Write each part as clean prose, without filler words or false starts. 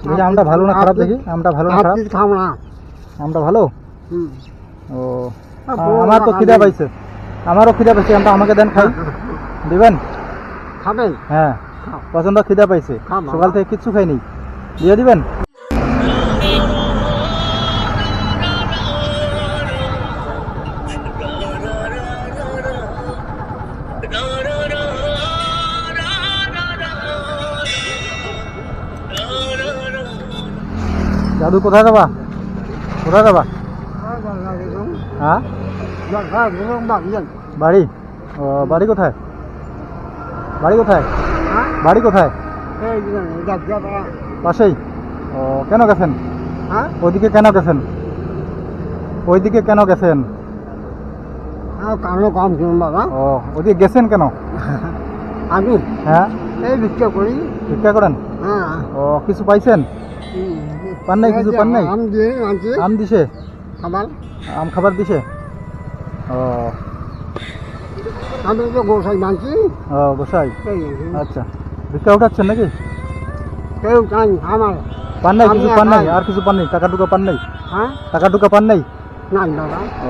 দেখি আমটা ভালো না খারাপ, দেখি আমটা ভালো না খারাপ। খাও না। আমটা ভালো। হুম। ও আমার তো খিদা পাইছে, আমারও খিদা পাইছে, আমটা আমাকে দেন, খাই। দিবেন? খাবেন? হ্যাঁ, খাও। পছন্দ, খিদা পাইছে, খাবো। সকাল থেকে কিচ্ছু খাইনি, দিয়ে দিবেন? দাদু কোথায় যাবা? কোথায় যাবা? হ্যাঁ, বাড়ি। ও বাড়ি কোথায়? বাড়ি কোথায়? বাড়ি কোথায়? পাশেই। ও কেন গেছেন? ওইদিকে কেন গেছেন? ওইদিকে কেন গেছেন? কারো কম শুনুন বাবা। ও ওইদিকে গেছেন কেন? আমি হ্যাঁ, এই ভিক্ষা করি। ভিক্ষা করেন? হ্যাঁ। ও কিছু পাইছেন? পান নাই? কিছু পান নাই? আম দিয়ে আনছি। আম দিছে? খাবার। আম খাবার দিছে? ও আমি তো গোসাই মানছি। ও গোসাই, আচ্ছা। ভিক্ষা উঠাচ্ছেন নাকি? কেউ চাই আমার। পান নাই? কিছু পান নাই? আর কিছু পান নাই? টাকা টুকা পান নাই? হ্যাঁ, টাকা টুকা পান নাই? নাই দাদা। ও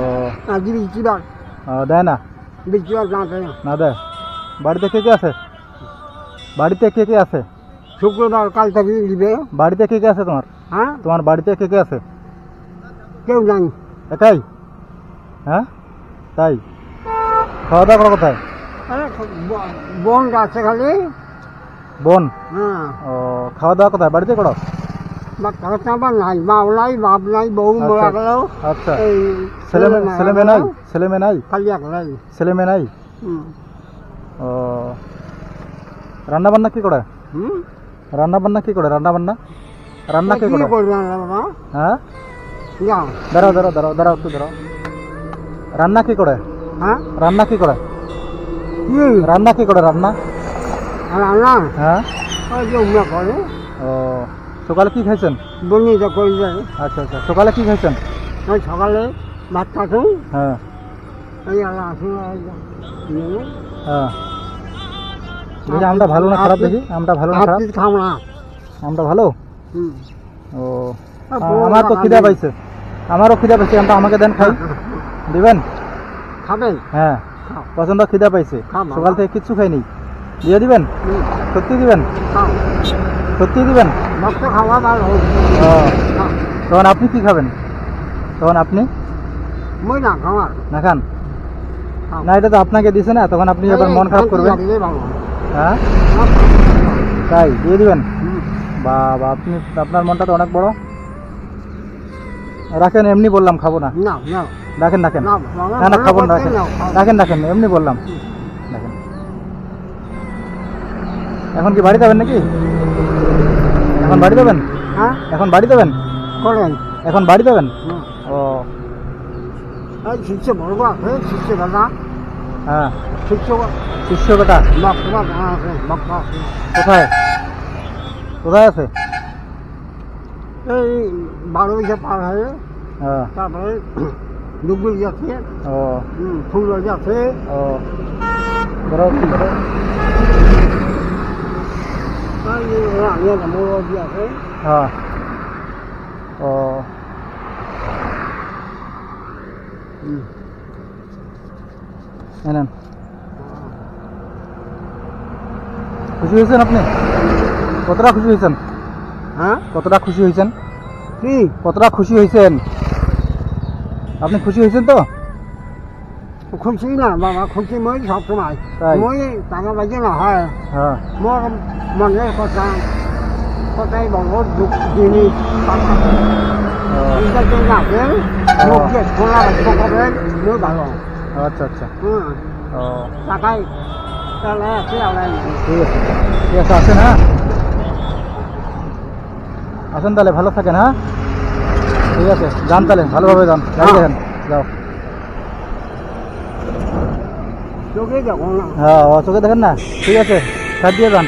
আজ বিচিবার দেয় না? বিচিবার না দেয়। না দেয়? বাড়িতে কে কে আছে? বাড়িতে কে কে আছে? শুক্রবার কাল থেকে দিবে। বাড়িতে কে কে আছে তোমার? হ্যাঁ, তোমার বাড়িতে কে কে আছে? কেউ নাই। একাই? হ্যাঁ, তাই? খাওয়া দাওয়া করো কোথায়? আরে বোন আছে খালি। বোন? হ্যাঁ। ও খাওয়া দাওয়া কোথায়? বাড়িতে করো? আমার নাই, মাও নাই, বাপ নাই, বউ মরা গেল। আচ্ছা, এই ছেলে মেয়ে নাই? ছেলে মেয়ে নাই? খালি একলাই। ছেলে মেয়ে নাই? হুম। ও রান্না বান্না কি করে? হুম। রান্না বান্না কি করে? রান্না বান্না রান্না কে করে? করবে না বাবা? হ্যাঁ, যাও। দাঁড়াও দাঁড়াও দাঁড়াও দাঁড়াও, একটু দাঁড়াও। রান্না কি করে? হ্যাঁ, রান্না কি করে? কি রান্না কি করে? রান্না? রান্না হ্যাঁ। ওই যে উমরা করে। ও সকালে কি খাইছেন? বনিটা করে যায়। আচ্ছা আচ্ছা, সকালে কি খাইছেন? ওই সকালে ভাত খাতুন। হ্যাঁ এই আল্লাহ আসুন। হ্যাঁ, দেখি আমটা ভালো না খারাপ, দেখি আমটা ভালো না খারাপ। খাও না। আমটা ভালো। হুম। ও আমার তো খিদা পাইছে, আমারও খিদা পাইছে, আমটা আমাকে দেন, খাই। দিবেন? খাবেন? হ্যাঁ, খাও। পছন্দ, খিদা পাইছে, খাও বাবা। সকাল থেকে কিচ্ছু খাইনি, দিয়ে দিবেন? সত্যি দিবেন? খাও। সত্যি দিবেন? ভক্ত খাওয়া ভালো। ও খাও। তখন আপনি কি খাবেন? তখন আপনি মই না খাওয়ার। না খান? খাও। না, এটা তো আপনাকে দিছে না, তখন আপনি এবার মন খারাপ করবেন। হ্যাঁ, তাই দিয়ে দিবেন? বাবা, আপনি, আপনার মনটা তো অনেক বড়। রাখেন, এমনি বললাম, খাবো না। না না রাখেন রাখেন, না না না খাবো না, রাখেন রাখেন রাখেন, এমনি বললাম, রাখেন। এখন কি বাড়ি যাবেন নাকি? এখন বাড়ি যাবেন? হ্যাঁ, এখন বাড়ি যাবেন? করেন। এখন বাড়ি যাবেন? ও এই শিষ্য বড় আছে, শিষ্য দাদা। হ্যাঁ, শিষ্য শিষ্য বেটা ভক্ত আছে, ভক্ত আছে। কোথায়? কোথায় আছে? এই 12 বছর পার হয়ে হ্যাঁ। তারপরে ডুবুল যাচ্ছে। ও ফুল যাচ্ছে। ও ধরো কি করে? মোরজি আছে। হ্যাঁ। ও নেন, খুশি হয়েছেন আপনি? কতটা খুশি হয়েছেন? হ্যাঁ, কতটা খুশি হয়েছেন? কি কতটা খুশি হয়েছেন? আপনি খুশি হয়েছেন তো? খুশি না বাবা, খুশি মই সবসময়। তাই? মই টাকা পয়সা না হয়, হ্যাঁ। মোর মনের কথা কথাই বহুত দুঃখ জিনিস রাখেন, মুখে খোলা করবেন, মই ভালো। আচ্ছা আচ্ছা। হুম, ও টাকাই তাহলে আছে আলাই। ঠিক আছে, ঠিক আছে, আসেন। হ্যাঁ, আসেন তাহলে, ভালো থাকেন। হ্যাঁ, ঠিক আছে, যান তাহলে, ভালোভাবে যান, গাড়ি দেখেন, যাও। চোখে দেখো না। হ্যাঁ, চোখে দেখেন না? ঠিক আছে, সার দিয়ে যান।